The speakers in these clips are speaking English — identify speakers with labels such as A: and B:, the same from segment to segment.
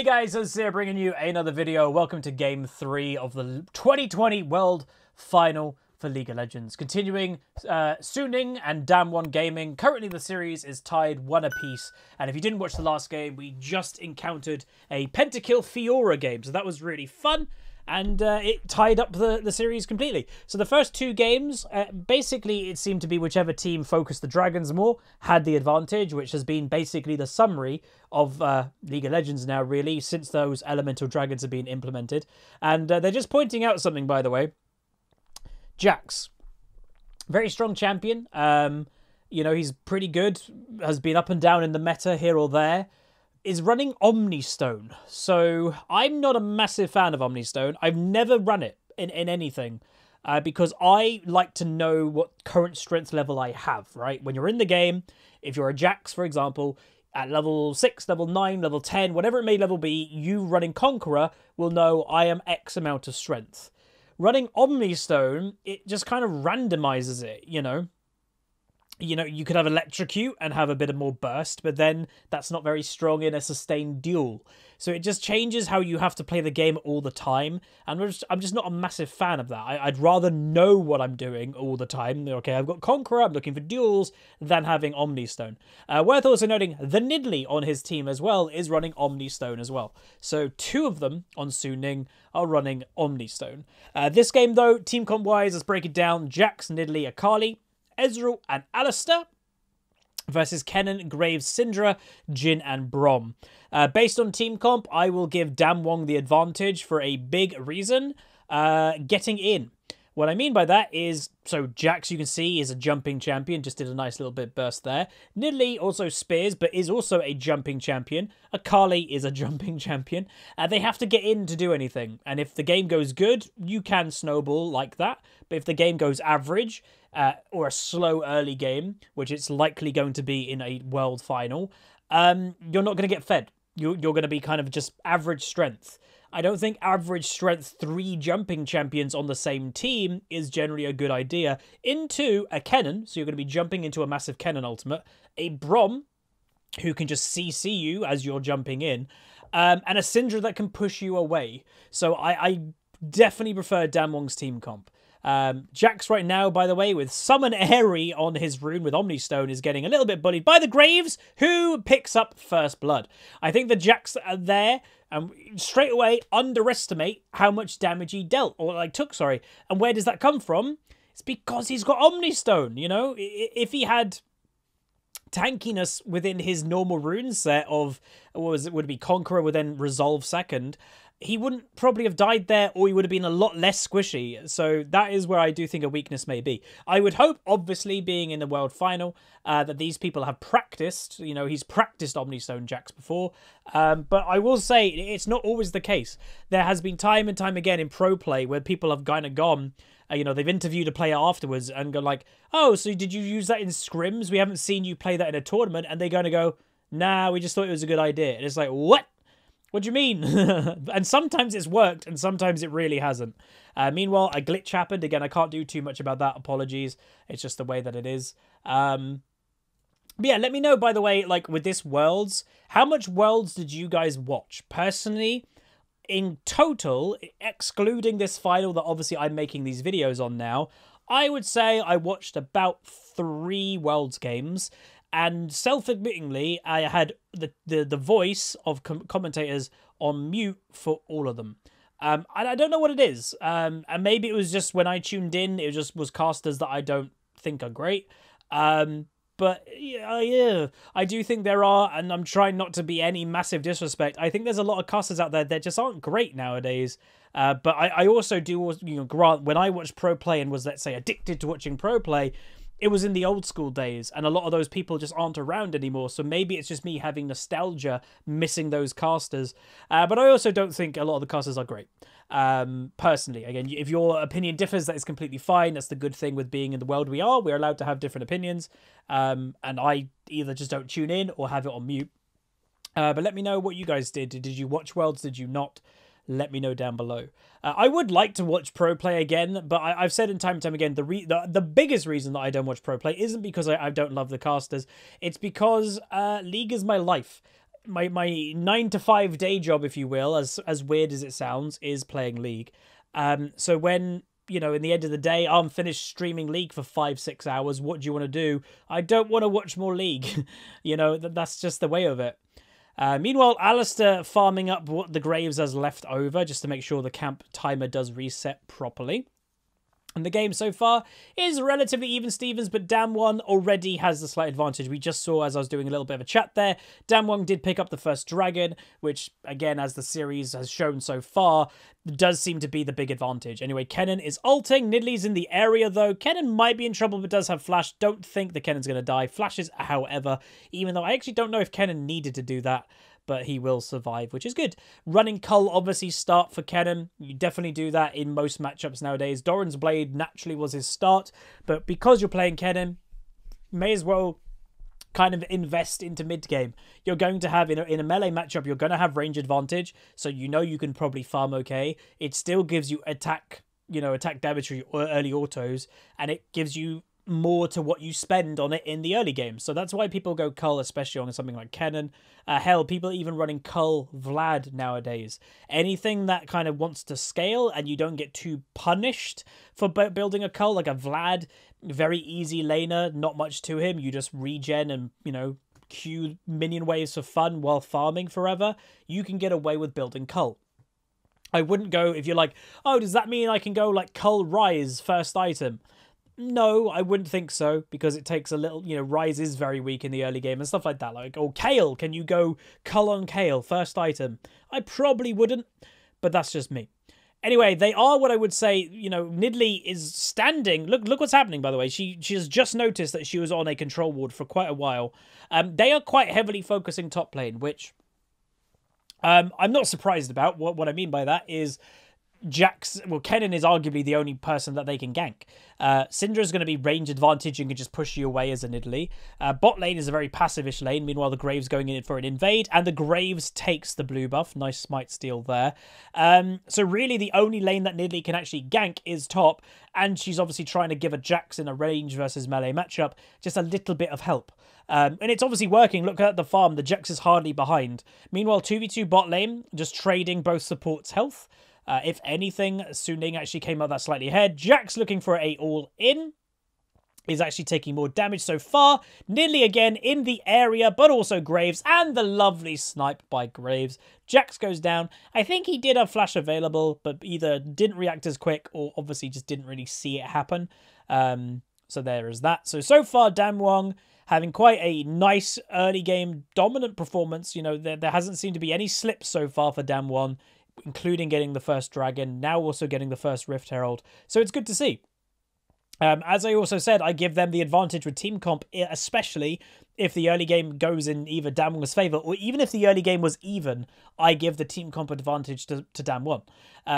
A: Hey guys, Huzzygames bringing you another video. Welcome to Game 3 of the 2020 World Final for League of Legends. Continuing, Suning and Damwon Gaming. Currently the series is tied 1 apiece. And if you didn't watch the last game, we just encountered a Pentakill Fiora game. So that was really fun. And it tied up the series completely. So the first 2 games, basically it seemed to be whichever team focused the dragons more had the advantage, which has been basically the summary of League of Legends now, really, since those elemental dragons have been implemented. And they're just pointing out something, by the way. Jax, very strong champion. You know, he's pretty good, has been up and down in the meta here or there. Is running Omnistone. So I'm not a massive fan of Omnistone. I've never run it in anything because I like to know what current strength level I have, right? When you're in the game, if you're a Jax, for example, at level 6, level 9, level 10, whatever it may level be, you running Conqueror will know I am X amount of strength. Running Omnistone, it just kind of randomizes it, you know? You could have Electrocute and have a bit of more burst, but then that's not very strong in a sustained duel. So it just changes how you have to play the game all the time. And I'm just not a massive fan of that. I'd rather know what I'm doing all the time. Okay, I've got Conqueror, I'm looking for duels, than having Omnistone. Worth also noting, the Nidalee on his team as well is running Omnistone as well. So 2 of them on Suning are running Omnistone. This game, though, team comp-wise, let's break it down. Jax, Nidalee, Akali, Ezreal and Alistar versus Kennen, Graves, Syndra, Jhin and Braum. Based on team comp, I will give Damwon the advantage for a big reason. Getting in. What I mean by that is, so Jax, you can see, is a jumping champion. Just did a nice little bit burst there. Nidalee also spears, but is also a jumping champion. Akali is a jumping champion. They have to get in to do anything. And if the game goes good, you can snowball like that. But if the game goes average, or a slow early game, which it's likely going to be in a world final, you're not going to get fed. You're going to be kind of just average strength. I don't think average strength 3 jumping champions on the same team is generally a good idea. Into a Kennen, so you're going to be jumping into a massive Kennen ultimate, a Braum, who can just CC you as you're jumping in, and a Syndra that can push you away. So I definitely prefer Damwon's team comp. Jax right now, by the way, with Summon Airy on his rune with Omnistone, is getting a little bit bullied by the Graves, who picks up first blood. I think the Jax are there, and straight away underestimate how much damage he dealt, or like took, sorry. And where does that come from? It's because he's got Omnistone, you know? If he had tankiness within his normal rune set of, what was it, would it be Conqueror with then Resolve second, he wouldn't probably have died there, or he would have been a lot less squishy. So that is where I do think a weakness may be. I would hope, obviously, being in the world final, that these people have practiced. You know, he's practiced Omnistone Jax before. But I will say, it's not always the case. There has been time and time again in pro play where people have kind of gone, you know, they've interviewed a player afterwards and gone like, oh, so did you use that in scrims? We haven't seen you play that in a tournament. And they're going to go, nah, we just thought it was a good idea. And it's like, what? What do you mean? And sometimes it's worked, and sometimes it really hasn't. Meanwhile, a glitch happened. Again, I can't do too much about that. Apologies. It's just the way that it is. But yeah, let me know, by the way, like with this Worlds, how much Worlds did you guys watch? Personally, in total, excluding this final that obviously I'm making these videos on now, I would say I watched about 3 Worlds games. And self-admittingly, I had the voice of commentators on mute for all of them. And I don't know what it is. And maybe it was just when I tuned in, it just was casters that I don't think are great. But yeah, I do think there are, and I'm trying not to be any massive disrespect. I think there's a lot of casters out there that just aren't great nowadays. But I also do, you know, grant, when I watched pro play and was, let's say, addicted to watching pro play, it was in the old school days, and a lot of those people just aren't around anymore. So maybe it's just me having nostalgia, missing those casters. But I also don't think a lot of the casters are great. Personally, again, if your opinion differs, that is completely fine. That's the good thing with being in the world we are. We're allowed to have different opinions. And I either just don't tune in or have it on mute. But let me know what you guys did. Did you watch Worlds? Did you not? Let me know down below. I would like to watch pro play again, but I've said in time and time again, the biggest reason that I don't watch pro play isn't because I don't love the casters. It's because League is my life. my 9 to 5 day job, if you will, as weird as it sounds, is playing League. So when, you know, in the end of the day, I'm finished streaming League for 5-6 hours. What do you want to do? I don't want to watch more League. You know, that's just the way of it. Meanwhile, Alistair farming up what the Graves has left over just to make sure the camp timer does reset properly. And the game so far is relatively even Stevens, but Damwon already has the slight advantage. We just saw, as I was doing a little bit of a chat there, Damwon did pick up the first dragon, which, again, as the series has shown so far, does seem to be the big advantage. Anyway, Kennen is ulting. Nidlee's in the area, though. Kennen might be in trouble, but does have Flash. Don't think that Kennen's going to die. Flashes, however, even though I actually don't know if Kennen needed to do that, but he will survive, which is good. Running Cull, obviously, start for Kennen. You definitely do that in most matchups nowadays. Doran's Blade naturally was his start, but because you're playing Kennen, may as well kind of invest into mid-game. You're going to have, in a melee matchup, you're going to have range advantage, so you know you can probably farm okay. It still gives you attack, you know, attack damage or early autos, and it gives you more to what you spend on it in the early game. So that's why people go Cull, especially on something like Kennen. Hell, people are even running Cull Vlad nowadays. Anything that kind of wants to scale and you don't get too punished for building a Cull, like a Vlad, very easy laner, not much to him. You just regen and, you know, queue minion waves for fun while farming forever. You can get away with building Cull. I wouldn't go, if you're like, oh, does that mean I can go like Cull Rise first item? No, I wouldn't think so, because it takes a little, you know, Rise is very weak in the early game and stuff like that. Like, or Kale, can you go Cull on Kale, first item? I probably wouldn't, but that's just me. Anyway, they are what I would say, you know, Nidlee is standing. Look what's happening, by the way. She has just noticed that she was on a control ward for quite a while. They are quite heavily focusing top lane, which I'm not surprised about. What I mean by that is Kennen is arguably the only person that they can gank. Syndra's going to be range advantage and can just push you away as a Nidlee. Bot lane is a very passive-ish lane. Meanwhile, the Graves going in for an invade, and the Graves takes the blue buff. Nice smite steal there. So really, the only lane that Nidlee can actually gank is top, and she's obviously trying to give a Jax in a range versus melee matchup just a little bit of help. And it's obviously working. Look at the farm. The Jax is hardly behind. Meanwhile, 2v2 bot lane, just trading both supports' health. If anything, Suning actually came out that slightly ahead. Jax looking for a all-in. Is actually taking more damage so far. Nidlee again in the area, but also Graves. And the lovely snipe by Graves. Jax goes down. I think he did have Flash available, but either didn't react as quick or obviously just didn't really see it happen. So there is that. So far, Damwon having quite a nice early game dominant performance. You know, there hasn't seemed to be any slips so far for Damwon, including getting the first dragon, now also getting the first Rift Herald. So it's good to see. As I also said, I give them the advantage with team comp, especially if the early game goes in either Damwon's favour, or even if the early game was even, I give the team comp advantage to Damwon.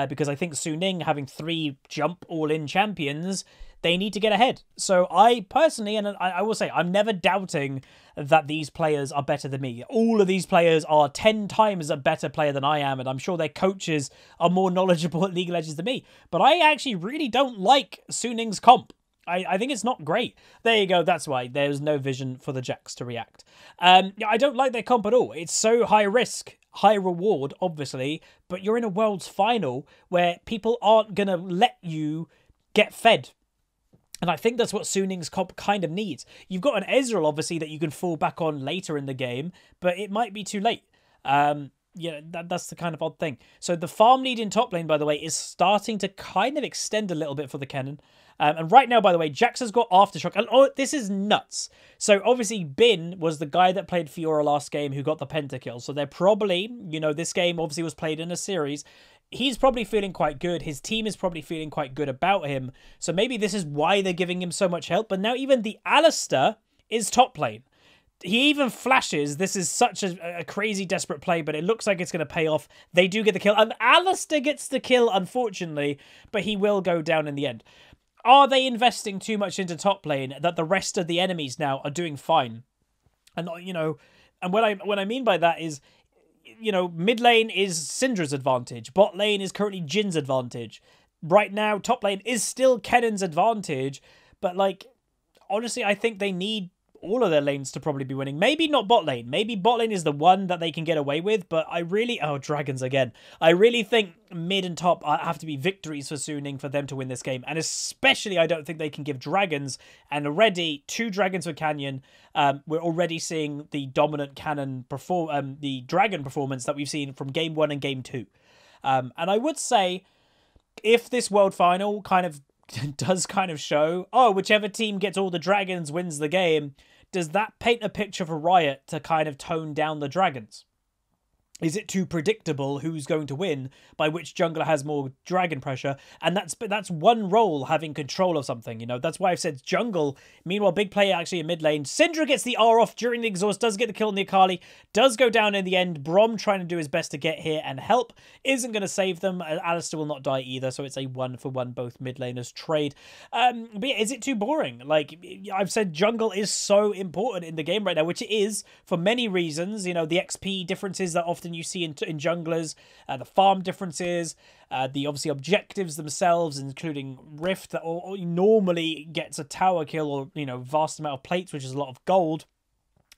A: Because I think Suning having 3 jump all-in champions, they need to get ahead. So I personally, and I will say, I'm never doubting that these players are better than me. All of these players are 10 times a better player than I am, and I'm sure their coaches are more knowledgeable at League of Legends than me. But I actually really don't like Suning's comp. I think it's not great. There you go. That's why there's no vision for the Jax to react. I don't like their comp at all. It's so high risk, high reward, obviously, but you're in a Worlds final where people aren't going to let you get fed. And I think that's what Suning's comp kind of needs. You've got an Ezreal, obviously, that you can fall back on later in the game, but it might be too late. Yeah, that's the kind of odd thing. So the farm lead in top lane, by the way, is starting to kind of extend a little bit for the Kennen. And right now, by the way, Jax has got Aftershock. And oh, this is nuts. So obviously, Bin was the guy that played Fiora last game who got the Pentakill. So they're probably, you know, this game obviously was played in a series. He's probably feeling quite good. His team is probably feeling quite good about him. So maybe this is why they're giving him so much help. But now even the Alistair is top lane. He even flashes. This is such a crazy, desperate play, but it looks like it's going to pay off. They do get the kill. And Alistair gets the kill, unfortunately, but he will go down in the end. Are they investing too much into top lane that the rest of the enemies now are doing fine? And, you know, and what I mean by that is, you know, mid lane is Syndra's advantage. Bot lane is currently Jin's advantage. Right now, top lane is still Kennen's advantage. But, like, honestly, I think they need all of their lanes to probably be winning. Maybe not bot lane. Maybe bot lane is the one that they can get away with, but I really... Oh, dragons again. I really think mid and top have to be victories for Suning for them to win this game. And especially, I don't think they can give dragons. And already, 2 dragons for Canyon. We're already seeing the dominant Cannon the dragon performance that we've seen from game 1 and game 2. And I would say, if this world final kind of does kind of show, oh, whichever team gets all the dragons wins the game, does that paint a picture for Riot to kind of tone down the dragons? Is it too predictable who's going to win by which jungler has more dragon pressure? And that's one role, having control of something, you know. That's why I've said jungle. Meanwhile, big player actually in mid lane. Syndra gets the R off during the exhaust, does get the kill on the Akali, does go down in the end. Braum trying to do his best to get here and help. Isn't going to save them. Alistar will not die either, so it's a 1-for-1 both mid laners trade. But yeah, is it too boring? Like, I've said jungle is so important in the game right now, which it is for many reasons. You know, the XP differences that often you see in junglers, the farm differences, the obviously objectives themselves, including Rift that normally gets a tower kill or, you know, vast amount of plates, which is a lot of gold.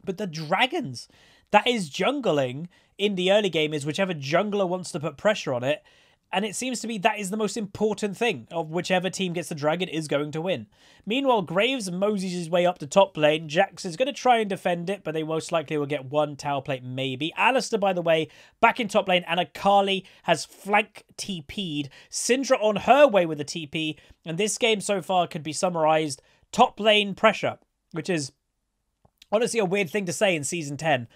A: But the dragons, that is jungling in the early game, is whichever jungler wants to put pressure on it. And it seems to be that is the most important thing, of whichever team gets the dragon is going to win. Meanwhile, Graves mosey's his way up to top lane. Jax is going to try and defend it, but they most likely will get 1 tower plate maybe. Alistar, by the way, back in top lane, and Akali has flank TP'd. Syndra on her way with a TP, and this game so far could be summarized top lane pressure, which is honestly a weird thing to say in Season 10,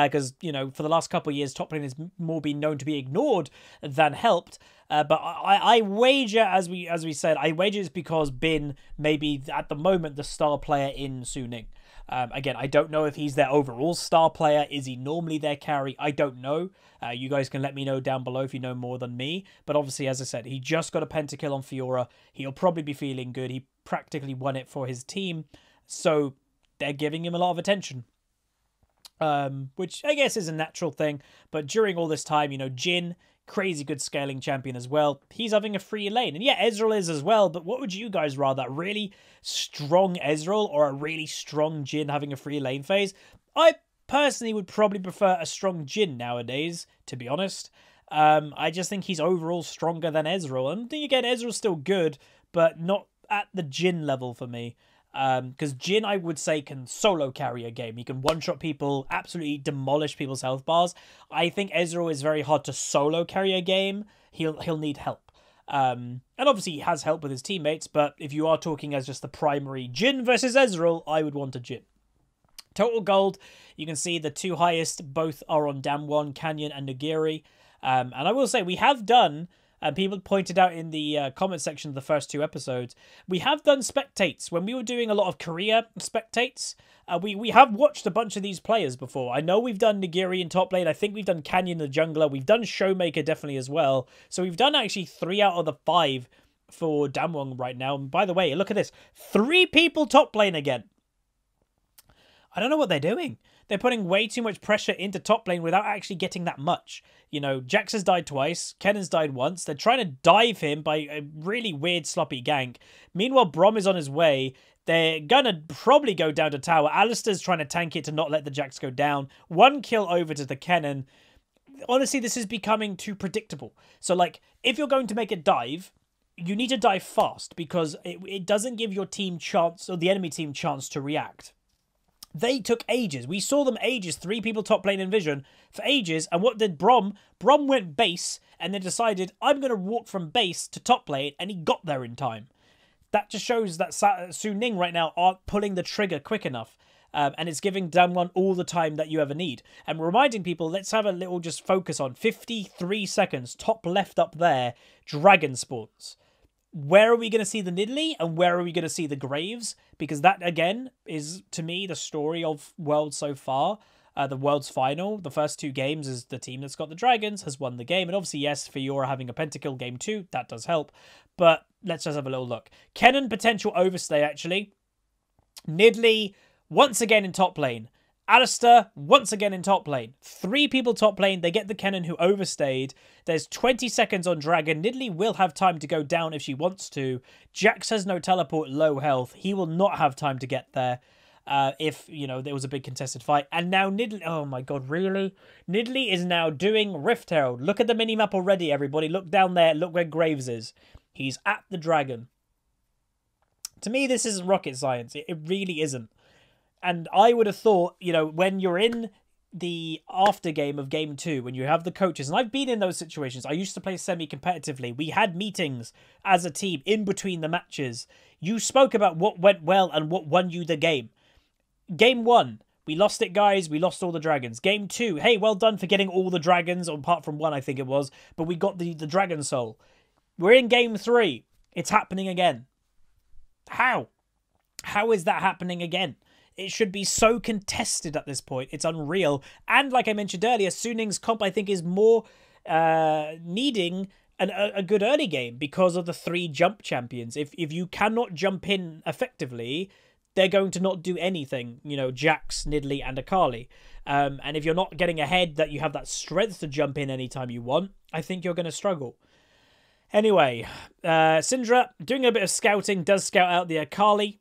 A: because, you know, for the last couple of years, top lane has more been known to be ignored than helped. But I wager, as we said, I wager it's because Bin may be, at the moment, the star player in Suning. Again, I don't know if he's their overall star player. Is he normally their carry? I don't know. You guys can let me know down below if you know more than me. But obviously, as I said, he just got a pentakill on Fiora. He'll probably be feeling good. He practically won it for his team. So they're giving him a lot of attention, which I guess is a natural thing. But during all this time, you know, Jhin, crazy good scaling champion as well. He's having a free lane. And yeah, Ezreal is as well. But what would you guys rather? A really strong Ezreal or a really strong Jhin having a free lane phase? I personally would probably prefer a strong Jhin nowadays, to be honest. I just think he's overall stronger than Ezreal. And then again, Ezreal's still good, but not at the Jhin level for me. Because Jhin, I would say, can solo carry a game. He can one-shot people, absolutely demolish people's health bars. I think Ezreal is very hard to solo carry a game. He'll need help. And obviously he has help with his teammates, but if you are talking as just the primary Jhin versus Ezreal, I would want a Jhin. Total gold, you can see the 2 highest, both are on Damwon, Canyon, and Nagiri. And I will say, we have done... people pointed out in the comment section of the first 2 episodes, we have done spectates. When we were doing a lot of Korea spectates, we have watched a bunch of these players before. I know we've done Nagiri in top lane. I think we've done Canyon the jungler. We've done Showmaker definitely as well. So we've done actually 3 out of the 5 for Damwon right now. And by the way, look at this. 3 people top lane again. I don't know what they're doing. They're putting way too much pressure into top lane without actually getting that much. You know, Jax has died twice. Kennan's died once. They're trying to dive him by a really weird, sloppy gank. Meanwhile, Braum is on his way. They're going to probably go down to tower. Alistar's trying to tank it to not let the Jax go down. 1 kill over to the Kennen. Honestly, this is becoming too predictable. So, like, if you're going to make a dive, you need to dive fast because it doesn't give your team chance, or the enemy team chance to react. They took ages. We saw them ages. 3 people top lane in Vision for ages. And what did Braum? Braum went base and then decided, I'm going to walk from base to top lane. And he got there in time. That just shows that Suning right now aren't pulling the trigger quick enough. And it's giving Damwon all the time that you ever need. And reminding people, let's have a little just focus on 53 seconds. Top left up there, Dragon spawns. Where are we going to see the Nidalee and where are we going to see the Graves? Because that, again, is, to me, the story of Worlds so far. The Worlds final, the first 2 games, is the team that's got the Dragons has won the game. And obviously, yes, Fiora having a Pentakill game 2, that does help. But let's just have a little look. Kennen potential overstay, actually. Nidalee, once again in top lane. Alistar, once again in top lane. 3 people top lane. They get the Kennen who overstayed. There's 20 seconds on Dragon. Nidalee will have time to go down if she wants to. Jax has no teleport, low health. He will not have time to get there. if, you know, there was a big contested fight. And now Nidalee, oh my god, really? Nidalee is now doing Rift Herald. Look at the minimap already, everybody. Look down there. Look where Graves is. He's at the dragon. To me, this isn't rocket science. It really isn't. And I would have thought, you know, when you're in the after game of game 2, when you have the coaches, and I've been in those situations. I used to play semi-competitively. We had meetings as a team in between the matches. You spoke about what went well and what won you the game. Game 1, we lost it, guys. We lost all the dragons. Game 2, hey, well done for getting all the dragons, apart from one, I think it was. But we got the dragon soul. We're in game 3. It's happening again. How? How is that happening again? It should be so contested at this point. It's unreal. And like I mentioned earlier, Suning's comp, I think, is more needing a good early game because of the 3 jump champions. If you cannot jump in effectively, they're going to not do anything. You know, Jax, Nidalee, and Akali. And if you're not getting ahead, that you have that strength to jump in anytime you want, I think you're going to struggle. Anyway, Syndra, doing a bit of scouting, does scout out the Akali,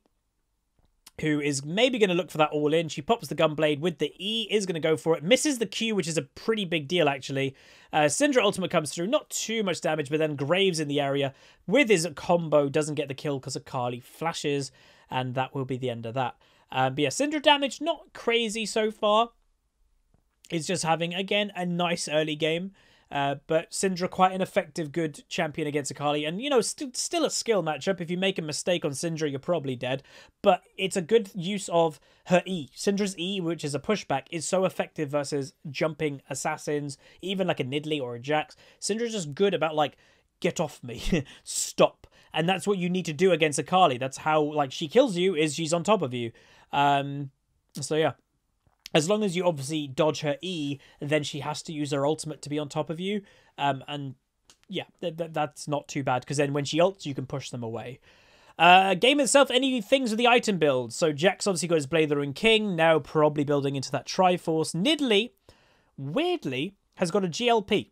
A: who is maybe going to look for that all-in. She pops the Gunblade with the E, is going to go for it. Misses the Q, which is a pretty big deal, actually. Syndra ultimate comes through. Not too much damage, but then Graves in the area with his combo doesn't get the kill because Akali flashes, and that will be the end of that. But yeah, Syndra damage, not crazy so far. It's just having, again, a nice early game. But Syndra, quite an effective, good champion against Akali. And, you know, still a skill matchup. If you make a mistake on Syndra, you're probably dead. But it's a good use of her E. Syndra's E, which is a pushback, is so effective versus jumping assassins, even like a Nidalee or a Jax. Syndra's just good about, like, get off me. Stop. And that's what you need to do against Akali. That's how, like, she kills you, is she's on top of you. So, yeah. As long as you obviously dodge her E, then she has to use her ultimate to be on top of you. And yeah, that's not too bad, because then when she ults, you can push them away. Game itself, any things with the item build? So Jax obviously got his Blade the Ruined King, now probably building into that Triforce. Nidalee, weirdly, has got a GLP.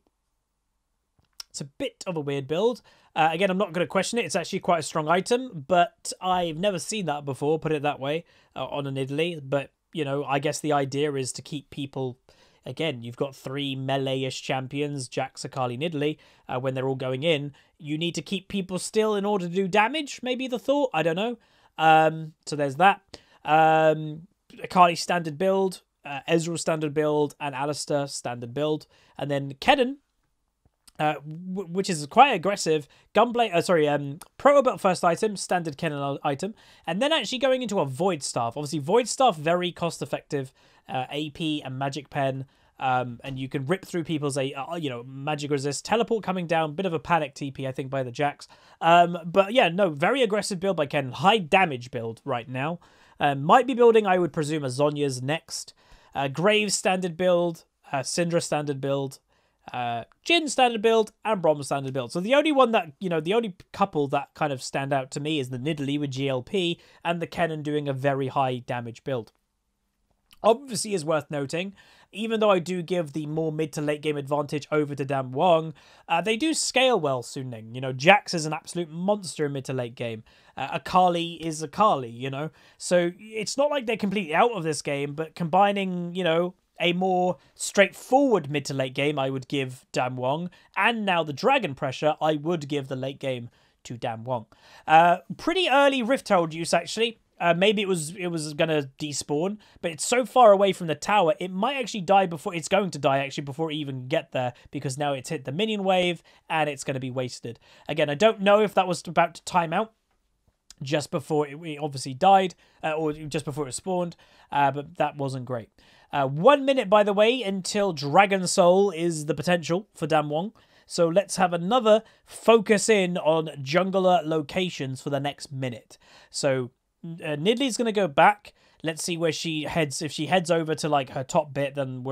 A: It's a bit of a weird build. Again, I'm not going to question it. It's actually quite a strong item, but I've never seen that before, put it that way, on a Nidalee. But you know, I guess the idea is to keep people, again, you've got 3 melee-ish champions, Jax, Akali, Nidalee, when they're all going in. You need to keep people still in order to do damage, maybe the thought, I don't know. So there's that. Akali standard build, Ezreal standard build, and Alistar standard build. And then Kennen, which is quite aggressive. Gunblade, Proto Belt first item, standard Kennen item, and then actually going into a Void Staff. Obviously, Void Staff, very cost effective, AP and Magic Pen, and you can rip through people's magic resist. Teleport coming down, bit of a panic TP, I think, by the Jax. But yeah, no, very aggressive build by Kennen, high damage build right now. Might be building, I would presume, a Zhonya's next. Graves standard build, Syndra standard build. Jhin standard build and Braum standard build. So the only one that, you know, the only couple that kind of stand out to me is the Nidalee with GLP and the Kennen doing a very high damage build. Obviously is worth noting, even though I do give the more mid to late game advantage over to Damwon, they do scale well, Suning. You know, Jax is an absolute monster in mid to late game. Akali is Akali, you know. So it's not like they're completely out of this game, but combining, you know, a more straightforward mid to late game, I would give Damwon. And now the Dragon pressure, I would give the late game to Damwon. Pretty early Rift Herald use, actually. Maybe it was going to despawn, but it's so far away from the tower, it might actually die before, it's going to die actually before it even get there, because now it's hit the minion wave and it's going to be wasted. Again, I don't know if that was about to time out just before it obviously died, or just before it spawned, but that wasn't great. 1 minute, by the way, until Dragon Soul is the potential for Damwon. So let's have another focus in on jungler locations for the next minute. So Nidalee's going to go back. Let's see where she heads. If she heads over to like her top bit, then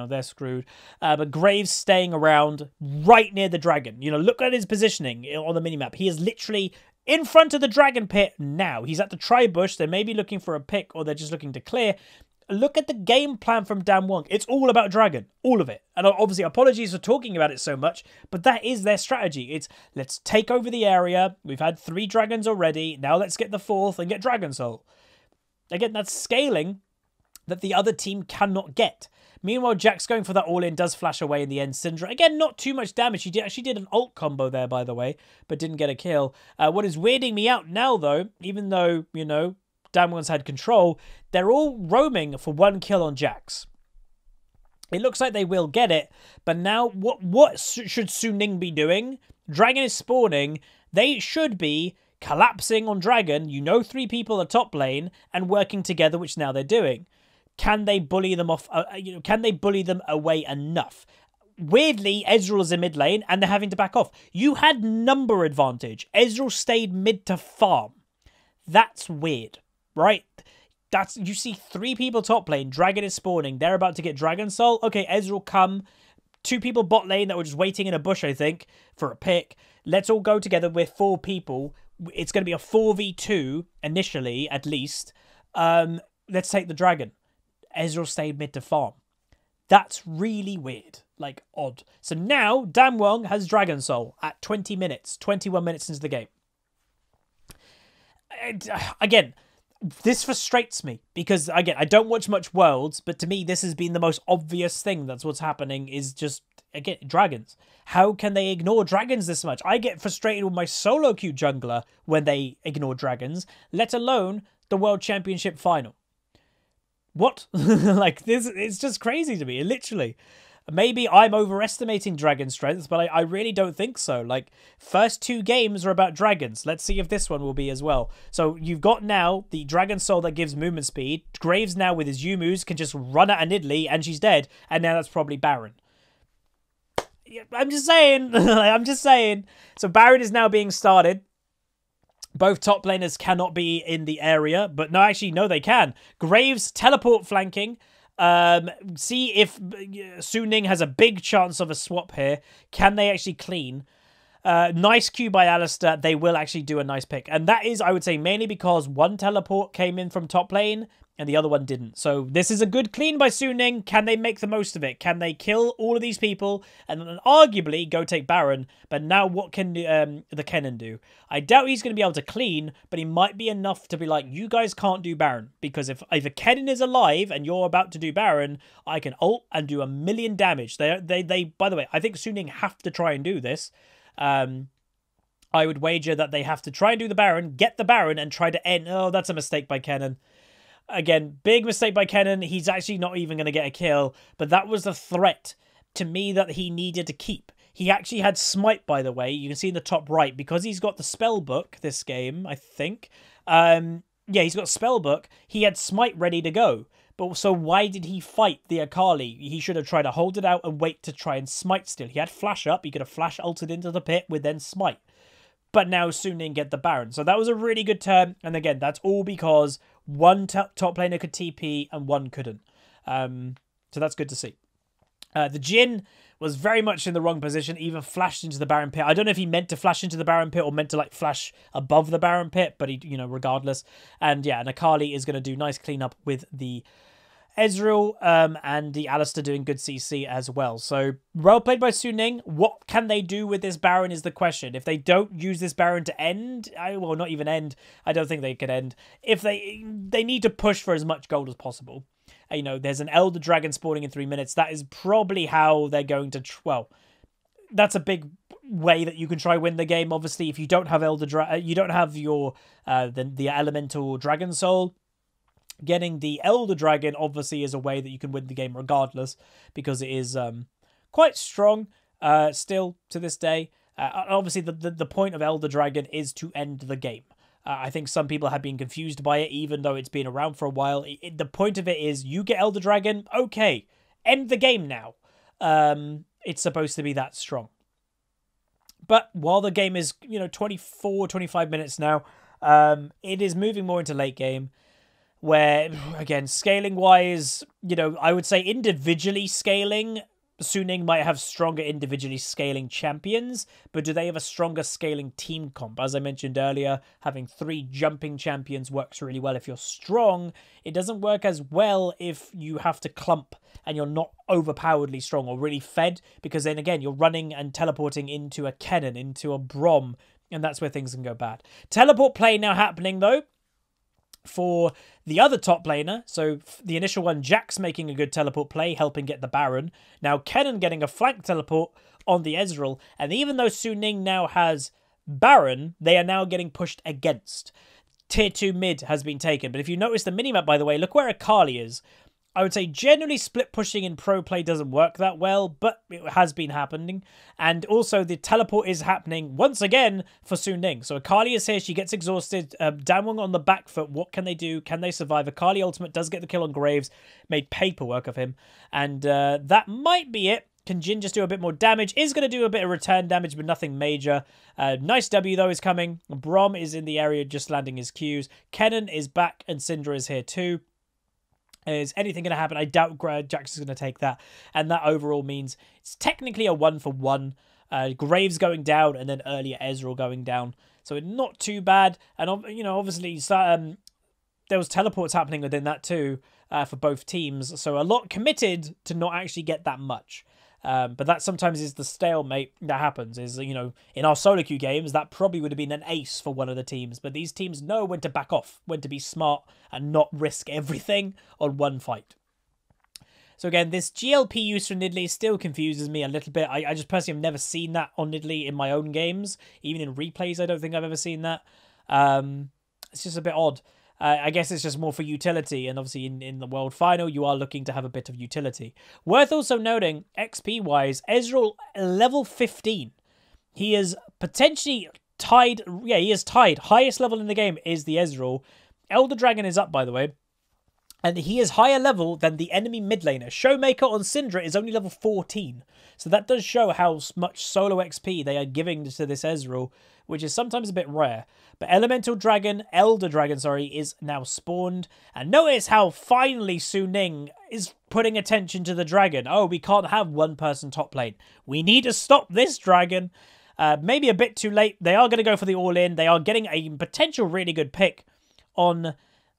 A: they're screwed. But Graves staying around right near the dragon. You know, look at his positioning on the minimap. He is literally in front of the dragon pit now. He's at the tri-bush. They may be looking for a pick, or they're just looking to clear. Look at the game plan from Damwon. It's all about dragon. All of it. And obviously, apologies for talking about it so much, but that is their strategy. It's, let's take over the area. We've had 3 dragons already. Now let's get the 4th and get Dragon Soul. Again, that's scaling that the other team cannot get. Meanwhile, Jack's going for that all-in, does flash away in the end. Syndra, again, not too much damage. He actually did an ult combo there, by the way, but didn't get a kill. What is weirding me out now, though, even though, you know, Damwon's had control, they're all roaming for 1 kill on Jax. It looks like they will get it, but now what should Suning be doing? Dragon is spawning. They should be collapsing on Dragon. You know, 3 people are top lane and working together, which now they're doing. Can they bully them off? Can they bully them away enough? Weirdly, Ezreal is in mid lane and they're having to back off. You had number advantage. Ezreal stayed mid to farm. That's weird, right? You see 3 people top lane. Dragon is spawning. They're about to get Dragon Soul. Okay, Ezreal come. 2 people bot lane that were just waiting in a bush, I think, for a pick. Let's all go together. We're 4 people. It's going to be a 4v2 initially, at least. Let's take the Dragon. Ezreal stayed mid to farm. That's really weird. Like, odd. So now, Damwon has Dragon Soul at 20 minutes. 21 minutes into the game. And, again, this frustrates me. Because, again, I don't watch much Worlds. But to me, this has been the most obvious thing. That's what's happening. Is just, again, dragons. How can they ignore dragons this much? I get frustrated with my solo queue jungler when they ignore dragons. Let alone the World Championship final. What? Like, this, it's just crazy to me, literally. Maybe I'm overestimating dragon strengths, but I really don't think so. Like, first 2 games are about dragons. Let's see if this one will be as well. So you've got now the Dragon Soul that gives movement speed. Graves now with his Yumu's can just run at a Nidalee and she's dead. And now that's probably Baron. I'm just saying. I'm just saying. So Baron is now being started. Both top laners cannot be in the area, but no, actually, no, they can. Graves teleport flanking. See if Suning has a big chance of a swap here. Can they actually clean? Nice Q by Alistair. They will actually do a nice pick. And that is, I would say, mainly because one teleport came in from top lane and the other one didn't. So this is a good clean by Suning. Can they make the most of it? Can they kill all of these people and then arguably go take Baron? But now what can the Kennen do? I doubt he's going to be able to clean, but he might be enough to be like, you guys can't do Baron. Because if a Kennen is alive and you're about to do Baron, I can ult and do 1,000,000 damage. They by the way, I think Suning have to try and do this. I would wager that they have to try and do the Baron, get the Baron, and try to end... Oh, that's a mistake by Kennen. Again, big mistake by Kennen. He's actually not even going to get a kill, but that was the threat to me that he needed to keep. He actually had Smite, by the way. You can see in the top right, because he's got the spell book this game, I think. Yeah, he's got spell book. He had Smite ready to go. But so why did he fight the Akali? He should have tried to hold it out and wait to try and smite still. He had flash up. He could have flash ulted into the pit with then smite. But now Suning get the Baron. So that was a really good turn. And again, that's all because one top laner could TP and one couldn't. So that's good to see. The Jhin was very much in the wrong position, even flashed into the Baron pit. I don't know if he meant to flash into the Baron pit or meant to like flash above the Baron pit, but he, you know, regardless. And yeah, and Akali is going to do nice cleanup with the Ezreal and the Alistair doing good CC as well. So well played by Suning. What can they do with this Baron is the question. If they don't use this Baron to end, well, not even end, I don't think they could end. If they need to push for as much gold as possible. You know, there's an Elder Dragon spawning in 3 minutes. That is probably how they're going to... Well, that's a big way that you can try win the game. Obviously, if you don't have you don't have your the Elemental Dragon Soul, getting the Elder Dragon obviously is a way that you can win the game regardless, because it is quite strong still to this day. Obviously, the point of Elder Dragon is to end the game. I think some people have been confused by it, even though it's been around for a while. The point of it is, you get Elder Dragon, okay, end the game now. It's supposed to be that strong. But while the game is, 24, 25 minutes now, it is moving more into late game, where, again, scaling-wise, I would say individually scaling, Suning might have stronger individually scaling champions, but do they have a stronger scaling team comp? As I mentioned earlier, having 3 jumping champions works really well if you're strong. It doesn't work as well if you have to clump and you're not overpoweredly strong or really fed, because then again, you're running and teleporting into a Kennen, into a Brom, and that's where things can go bad. Teleport play now happening though. For the other top laner, so the initial one, Jax making a good teleport play, helping get the Baron. Now Kennen getting a flank teleport on the Ezreal. And even though Su Ning now has Baron, they are now getting pushed against. Tier 2 mid has been taken. But if you notice the minimap, by the way, look where Akali is. I would say generally split pushing in pro play doesn't work that well, but it has been happening. And also the teleport is happening once again for Su Ning. So Akali is here, she gets exhausted. Damwon on the back foot, what can they do? Can they survive? Akali ultimate does get the kill on Graves, made paperwork of him. And that might be it. Can Jhin just do a bit more damage? Is going to do a bit of return damage, but nothing major. Nice W, though, is coming. Braum is in the area just landing his Qs. Kennen is back, and Syndra is here too. Is anything going to happen? I doubt Jax is going to take that. And that overall means it's technically a 1-for-1. Graves going down and then earlier Ezreal going down. So not too bad. And, you know, obviously there was teleports happening within that too for both teams. So a lot committed to not actually get that much. But that sometimes is the stalemate that happens. Is, you know, in our solo queue games, that probably would have been an ace for one of the teams. But these teams know when to back off, when to be smart and not risk everything on one fight. So again, this GLP use for Nidalee still confuses me a little bit. I just personally have never seen that on Nidalee in my own games. Even in replays, I don't think I've ever seen that. It's just a bit odd. I guess it's just more for utility, and obviously in the World Final, you are looking to have a bit of utility. Worth also noting, XP-wise, Ezreal, level 15. He is potentially tied. Yeah, he is tied. Highest level in the game is the Ezreal. Elder Dragon is up, by the way. And he is higher level than the enemy mid laner. Showmaker on Syndra is only level 14. So that does show how much solo XP they are giving to this Ezreal, which is sometimes a bit rare. But Elder Dragon, is now spawned. And notice how finally Su Ning is putting attention to the dragon. Oh, we can't have one person top lane. We need to stop this dragon. Maybe a bit too late. They are going to go for the all-in. They are getting a potential really good pick on...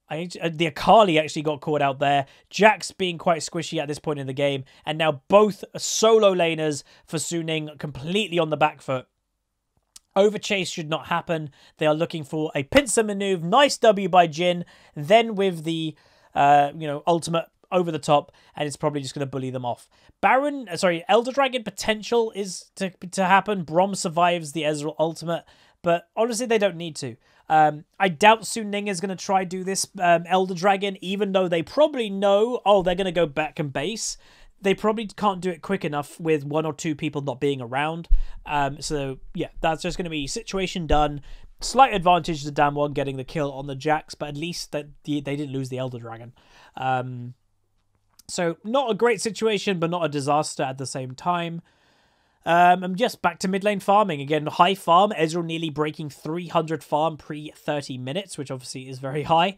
A: the Akali actually got caught out there. Jax being quite squishy at this point in the game. And now both solo laners for Su Ning completely on the back foot. Overchase should not happen. They are looking for a pincer maneuver. Nice W by Jhin. Then with the, ultimate over the top. And it's probably just going to bully them off. Elder Dragon potential is to happen. Braum survives the Ezreal ultimate. But honestly, they don't need to. I doubt Su Ning is going to try do this Elder Dragon, even though they probably know, they're going to go back and base. They probably can't do it quick enough with 1 or 2 people not being around. So, yeah, that's just going to be situation done. Slight advantage to Damwon getting the kill on the Jax, but at least they didn't lose the Elder Dragon. So, not a great situation, but not a disaster at the same time. I'm just back to mid lane farming. Again, high farm. Ezreal nearly breaking 300 farm pre-30 minutes, which obviously is very high.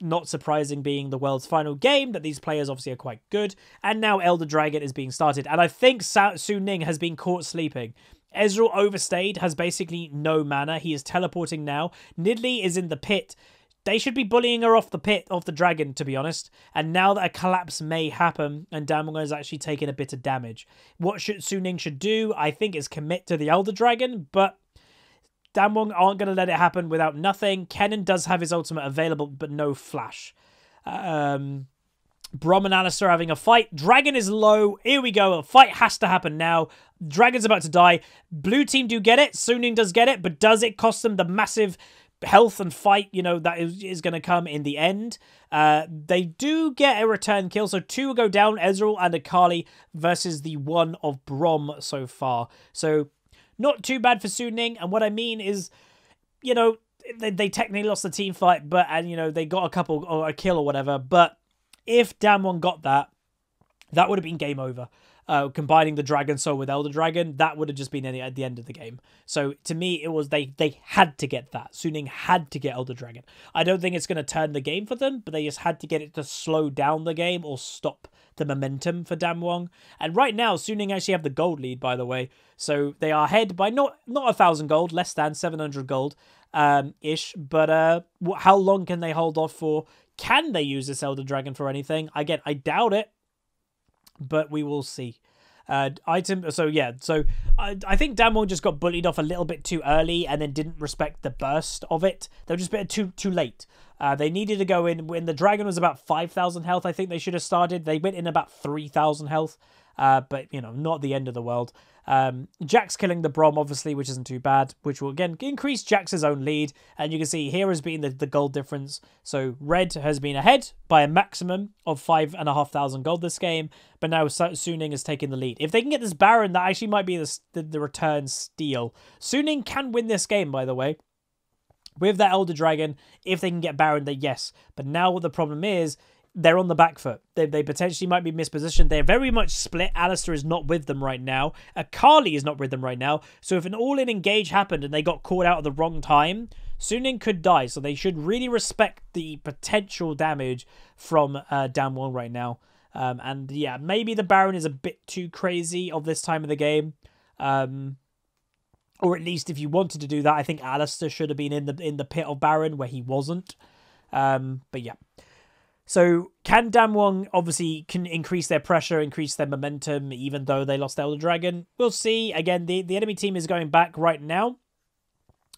A: Not surprising being the world's final game, that these players obviously are quite good. And now Elder Dragon is being started. And I think Su Ning has been caught sleeping. Ezreal overstayed, has basically no mana. He is teleporting now. Nidalee is in the pit. They should be bullying her off the dragon, to be honest. And now that a collapse may happen, and Damwon has actually taken a bit of damage. What Su Ning should do, I think, is commit to the Elder Dragon, but Damwon aren't going to let it happen without nothing. Kennen does have his ultimate available, but no flash. Braum and Alistair having a fight. Dragon is low. Here we go. A fight has to happen now. Dragon's about to die. Blue team do get it. Su Ning does get it, but does it cost them the massive health and fight, that is going to come in the end? They do get a return kill, so 2 go down, Ezreal and Akali versus the 1 of Braum so far. So not too bad for Su Ning, and what I mean is, they technically lost the team fight, but they got a couple or a kill or whatever. But if Damwon got that would have been game over. Combining the Dragon Soul with Elder Dragon, that would have just been at the end of the game. So to me, it was they had to get that. Su Ning had to get Elder Dragon. I don't think it's going to turn the game for them, but they just had to get it to slow down the game or stop the momentum for Damwon. And right now, Su Ning actually have the gold lead, by the way. So they are ahead by not 1,000 gold, less than 700 gold ish. But how long can they hold off for? Can they use this Elder Dragon for anything? Again, I doubt it. But we will see. Item. So yeah. So I think Damwon just got bullied off a little bit too early and then didn't respect the burst of it. They were just a bit too late. They needed to go in when the dragon was about 5,000 health. I think they should have started. They went in about 3,000 health. But, you know, not the end of the world. Jax killing the Brom, obviously, which isn't too bad, which will, again, increase Jax's own lead. And you can see here has been the gold difference. So Red has been ahead by a maximum of 5,500 gold this game. But now Suning has taken the lead. If they can get this Baron, that actually might be the return steal. Suning can win this game, by the way. With that Elder Dragon, if they can get Baron, then yes. But now what the problem is, they're on the back foot. They potentially might be mispositioned. They're very much split. Alistair is not with them right now. Akali is not with them right now. So if an all-in engage happened and they got caught out at the wrong time, Suning could die. So they should really respect the potential damage from Damwon right now. And yeah, maybe the Baron is a bit too crazy of this time of the game. Or at least if you wanted to do that, I think Alistair should have been in the pit of Baron where he wasn't. But yeah. So can Damwon obviously can increase their pressure, increase their momentum, even though they lost Elder Dragon? We'll see. Again, the enemy team is going back right now.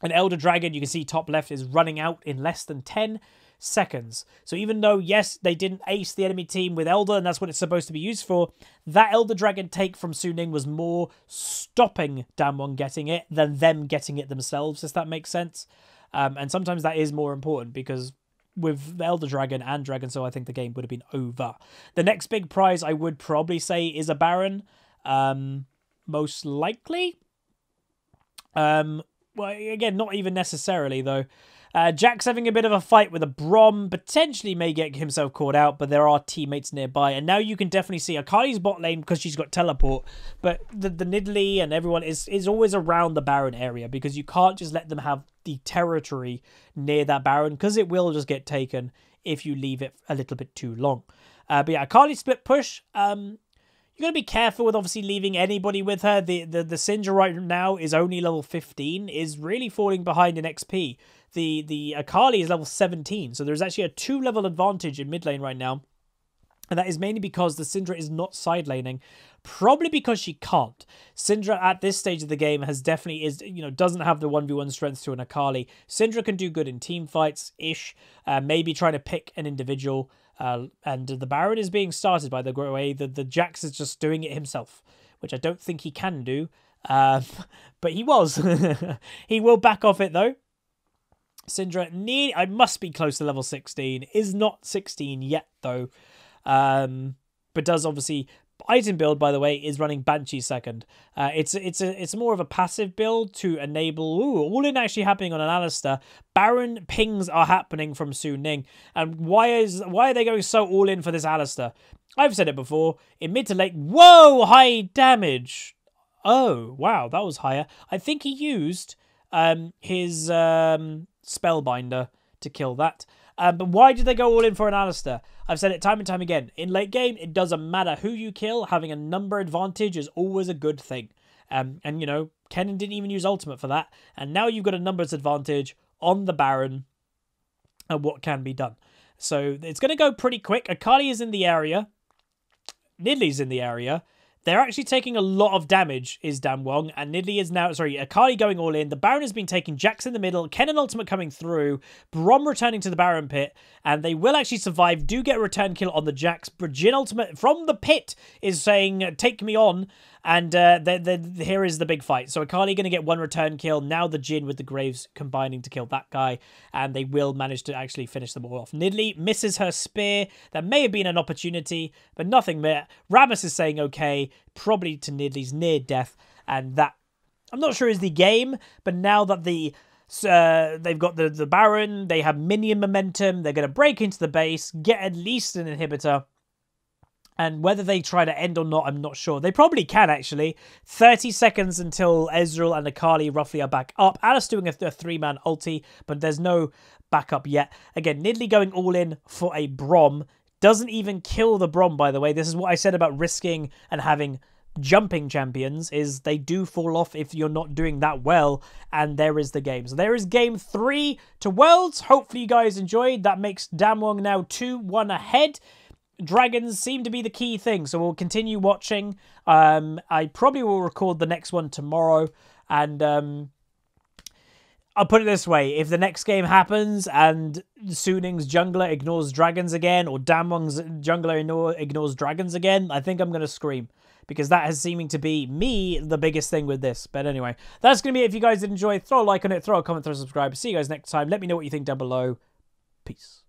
A: An Elder Dragon, you can see top left, is running out in less than 10 seconds. So even though, yes, they didn't ace the enemy team with Elder, and that's what it's supposed to be used for, that Elder Dragon take from Suning was more stopping Damwon getting it than them getting it themselves, if that makes sense. And sometimes that is more important because with Elder Dragon and Dragon Soul, I think the game would have been over. The next big prize, I would probably say, is a Baron. Most likely. Well, again, not even necessarily, though. Jack's having a bit of a fight with a Brom. Potentially may get himself caught out, but there are teammates nearby. And now you can definitely see Akali's bot lane because she's got teleport. But the Nidalee and everyone is always around the Baron area because you can't just let them have the territory near that Baron because it will just get taken if you leave it a little bit too long. But yeah, Akali split push. You got to be careful with obviously leaving anybody with her. The Syndra right now is only level 15, is really falling behind in XP. The Akali is level 17, so there's actually a 2-level advantage in mid lane right now. And that is mainly because the Syndra is not side laning. Probably because she can't. Syndra at this stage of the game has definitely doesn't have the 1v1 strength to an Akali. Syndra can do good in team fights-ish. Maybe trying to pick an individual. And the Baron is being started by the way. The Jax is just doing it himself, which I don't think he can do. But he was. He will back off it though. Syndra, I must be close to level 16. Is not 16 yet though. But does obviously item build, by the way, is running Banshee second. It's more of a passive build to enable all in actually happening on an Alistair. Baron pings are happening from Suning. And why are they going so all in for this Alistair? I've said it before. In mid to late, whoa, high damage. Oh, wow, that was higher. I think he used his Spellbinder to kill that. But why did they go all in for an Alistair? I've said it time and time again. In late game, it doesn't matter who you kill. Having a number advantage is always a good thing. And, you know, Kennen didn't even use ultimate for that. And now you've got a numbers advantage on the Baron and what can be done. So it's going to go pretty quick. Akali is in the area. Nidalee's in the area. They're actually taking a lot of damage, is Damwon, and Nidalee is now, Akali going all in. The Baron has been taking Jax in the middle, Kennen ultimate coming through, Brom returning to the Baron pit, and they will actually survive, do get a return kill on the Jax, but Jhin ultimate from the pit is saying, take me on, and here is the big fight. So Akali going to get one return kill, now the Jhin with the Graves combining to kill that guy, and they will manage to actually finish them all off. Nidalee misses her spear, that may have been an opportunity, but nothing more. Rammus is saying okay, probably to Nidalee's near death, and that I'm not sure is the game, but now that they've got the Baron, they have minion momentum, they're going to break into the base, get at least an inhibitor, and whether they try to end or not, I'm not sure. They probably can, actually. 30 seconds until Ezreal and Akali roughly are back up. Alice doing a 3-man ulti, but there's no backup yet. Again, Nidalee going all in for a Brom. Doesn't even kill the Brom, by the way. This is what I said about risking and having jumping champions, is they do fall off if you're not doing that well, and there is the game. So there is game 3 to Worlds. Hopefully you guys enjoyed. That makes Damwon now 2-1 ahead. Dragons seem to be the key thing, so we'll continue watching. I probably will record the next one tomorrow, and I'll put it this way: if the next game happens and Suning's jungler ignores dragons again, or Damwon's jungler ignores dragons again, I think I'm going to scream. Because that has seeming to be me, the biggest thing with this. But anyway, that's going to be it. If you guys did enjoy, throw a like on it, throw a comment, throw a subscribe. See you guys next time. Let me know what you think down below. Peace.